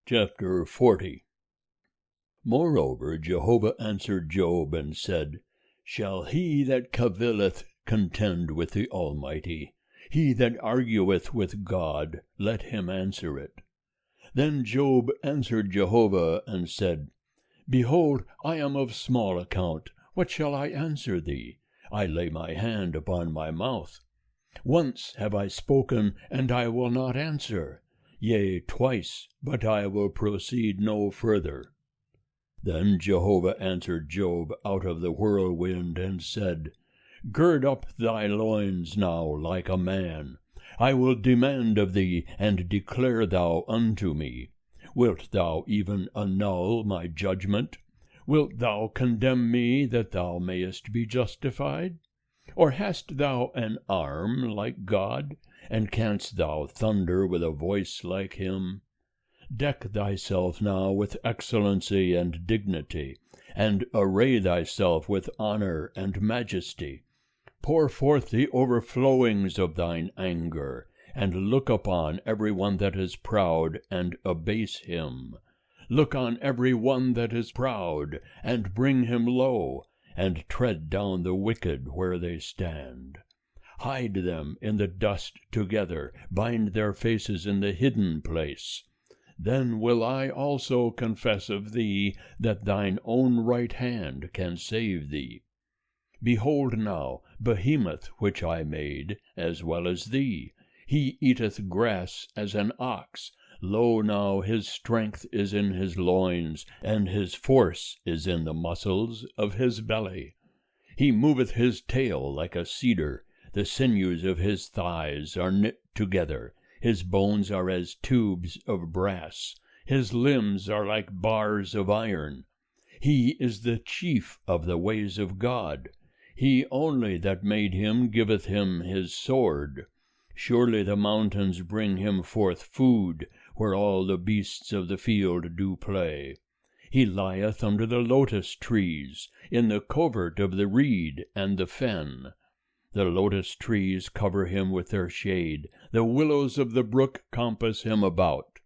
Chapter 40. Moreover Jehovah answered Job and said, Shall he that cavilleth contend with the Almighty? He that argueth with God, let him answer it. Then Job answered Jehovah and said, Behold, I am of small account. What shall I answer thee? I lay my hand upon my mouth. Once have I spoken, and I will not answer. Yea, twice, but I will proceed no further. Then Jehovah answered Job out of the whirlwind, and said, Gird up thy loins now like a man. I will demand of thee, and declare thou unto me. Wilt thou even annul my judgment? Wilt thou condemn me, that thou mayest be justified? Or hast thou an arm like God, and canst thou thunder with a voice like him? Deck thyself now with excellency and dignity, and array thyself with honor and majesty. Pour forth the overflowings of thine anger, and look upon every one that is proud, and abase him. Look on every one that is proud, and bring him low, and tread down the wicked where they stand. Hide them in the dust together, bind their faces in the hidden place. Then will I also confess of thee, that thine own right hand can save thee. Behold now, Behemoth which I made, as well as thee. He eateth grass as an ox. Lo now, his strength is in his loins, and his force is in the muscles of his belly. He moveth his tail like a cedar. The sinews of his thighs are knit together. His bones are as tubes of brass. His limbs are like bars of iron. He is the chief of the ways of God. He only that made him giveth him his sword. Surely the mountains bring him forth food, where all the beasts of the field do play. He lieth under the lotus trees, in the covert of the reed and the fen. The lotus trees cover him with their shade. The willows of the brook compass him about.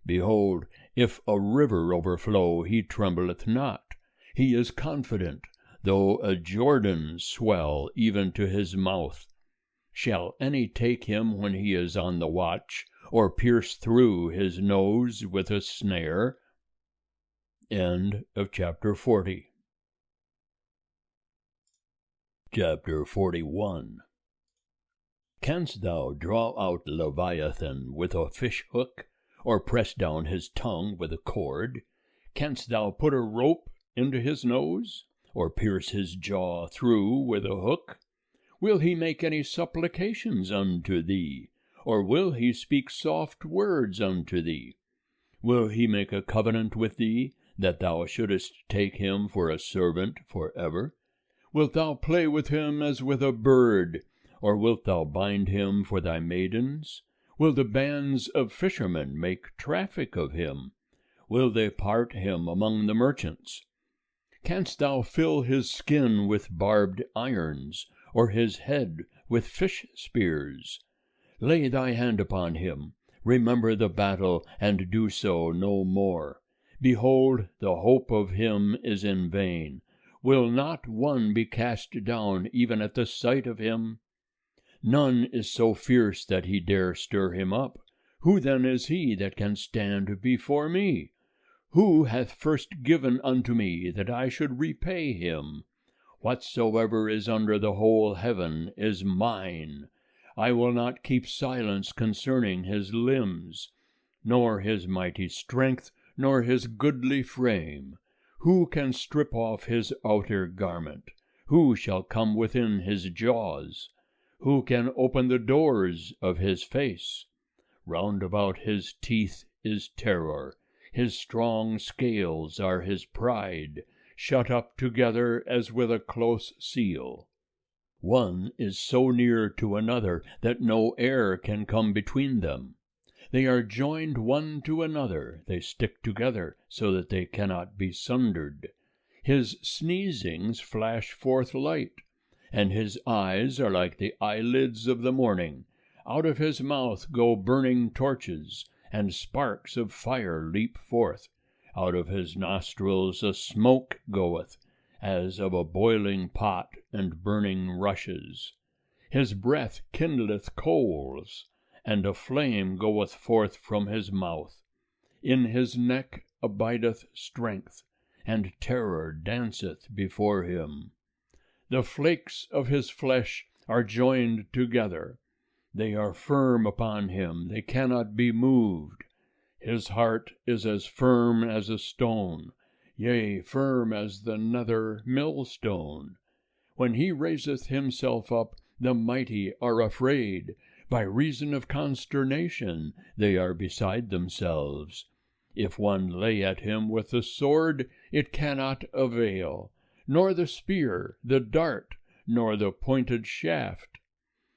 Behold, if a river overflow, he trembleth not. He is confident, though a Jordan swell even to his mouth. Shall any take him when he is on the watch, or pierce through his nose with a snare? End of chapter 40. Chapter 41. Canst thou draw out Leviathan with a fish hook, or press down his tongue with a cord? Canst thou put a rope into his nose, or pierce his jaw through with a hook? Will he make any supplications unto thee, or will he speak soft words unto thee? Will he make a covenant with thee, that thou shouldest take him for a servant for ever? Wilt thou play with him as with a bird, or wilt thou bind him for thy maidens? Will the bands of fishermen make traffic of him? Will they part him among the merchants? Canst thou fill his skin with barbed irons, or his head with fish spears? Lay thy hand upon him, remember the battle, and do so no more. Behold, the hope of him is in vain. Will not one be cast down even at the sight of him? None is so fierce that he dare stir him up. Who then is he that can stand before me? Who hath first given unto me that I should repay him? Whatsoever is under the whole heaven is mine. I will not keep silence concerning his limbs, nor his mighty strength, nor his goodly frame. Who can strip off his outer garment? Who shall come within his jaws? Who can open the doors of his face? Round about his teeth is terror. His strong scales are his pride, shut up together as with a close seal. One is so near to another that no air can come between them. They are joined one to another, they stick together, so that they cannot be sundered. His sneezings flash forth light, and his eyes are like the eyelids of the morning. Out of his mouth go burning torches, and sparks of fire leap forth. Out of his nostrils a smoke goeth, as of a boiling pot and burning rushes. His breath kindleth coals, and a flame goeth forth from his mouth. In his neck abideth strength, and terror danceth before him. The flakes of his flesh are joined together. They are firm upon him, they cannot be moved. His heart is as firm as a stone, yea, firm as the nether millstone. When he raiseth himself up, the mighty are afraid. By reason of consternation they are beside themselves. If one lay at him with the sword, it cannot avail, nor the spear, the dart, nor the pointed shaft.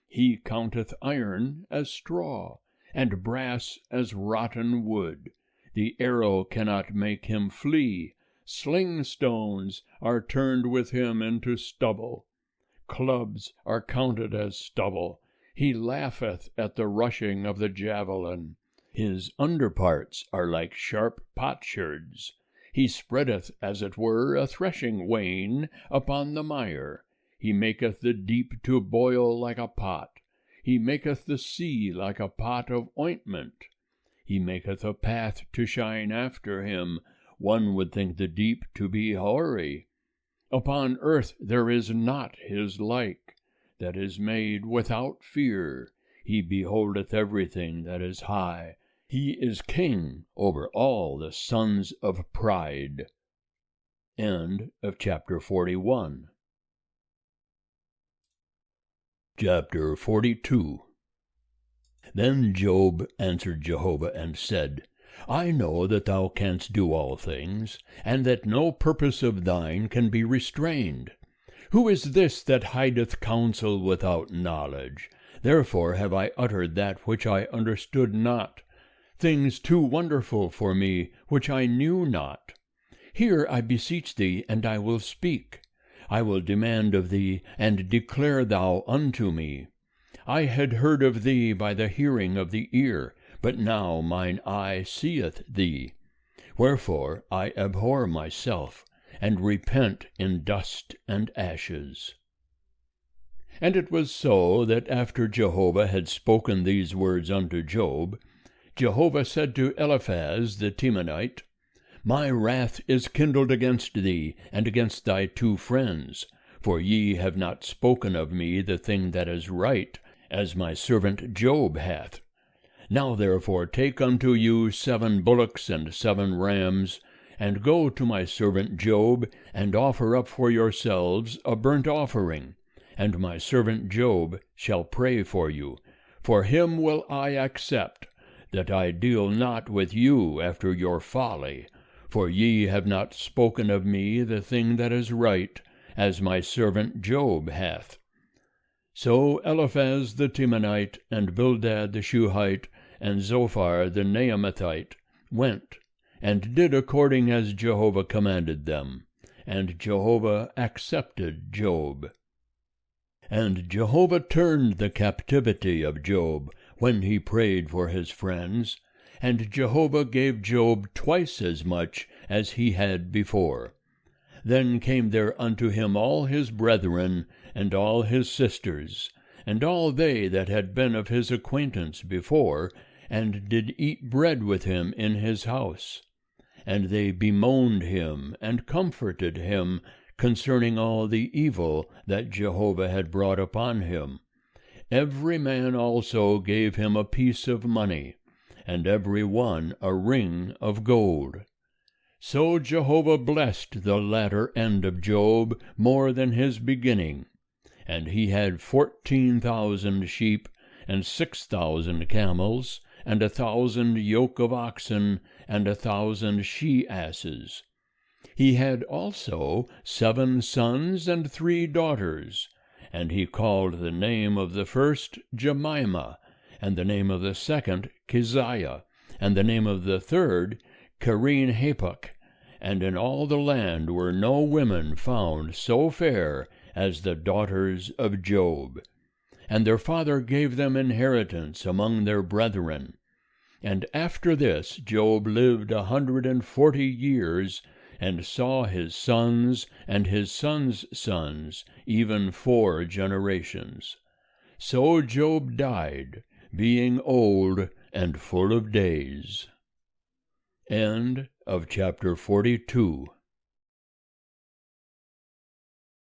He counteth iron as straw, and brass as rotten wood. The arrow cannot make him flee. Sling stones are turned with him into stubble. Clubs are counted as stubble. He laugheth at the rushing of the javelin. His underparts are like sharp potsherds. He spreadeth, as it were, a threshing wain upon the mire. He maketh the deep to boil like a pot. He maketh the sea like a pot of ointment. He maketh a path to shine after him. One would think the deep to be hoary. Upon earth there is not his like, that is made without fear. He beholdeth everything that is high. He is king over all the sons of pride. End of chapter 41. Chapter 42. Then Job answered Jehovah and said, I know that thou canst do all things, and that no purpose of thine can be restrained. Who is this that hideth counsel without knowledge? Therefore have I uttered that which I understood not, things too wonderful for me, which I knew not. Hear, I beseech thee, and I will speak. I will demand of thee, and declare thou unto me. I had heard of thee by the hearing of the ear, but now mine eye seeth thee. Wherefore I abhor myself, and repent in dust and ashes. And it was so that after Jehovah had spoken these words unto Job, Jehovah said to Eliphaz the Temanite, My wrath is kindled against thee, and against thy 2 friends, for ye have not spoken of me the thing that is right, as my servant Job hath. Now therefore take unto you 7 bullocks and 7 rams, and go to my servant Job, and offer up for yourselves a burnt offering, and my servant Job shall pray for you. For him will I accept, that I deal not with you after your folly, for ye have not spoken of me the thing that is right, as my servant Job hath. So Eliphaz the Temanite, and Bildad the Shuhite, and Zophar the Naamathite went, and did according as Jehovah commanded them, and Jehovah accepted Job. And Jehovah turned the captivity of Job, when he prayed for his friends, and Jehovah gave Job twice as much as he had before. Then came there unto him all his brethren, and all his sisters, and all they that had been of his acquaintance before, and did eat bread with him in his house. And they bemoaned him, and comforted him, concerning all the evil that Jehovah had brought upon him. Every man also gave him a piece of money, and every one a ring of gold. So Jehovah blessed the latter end of Job more than his beginning. And he had 14,000 sheep, and 6,000 camels, and 1,000 yoke of oxen, and 1,000 she-asses. He had also 7 sons and 3 daughters, and he called the name of the first Jemimah, and the name of the second Keziah, and the name of the third Keren-happuch. And in all the land were no women found so fair as the daughters of Job. And their father gave them inheritance among their brethren. And after this Job lived 140 years, and saw his sons and his sons' sons, even 4 generations. So Job died, being old and full of days. End of chapter 42.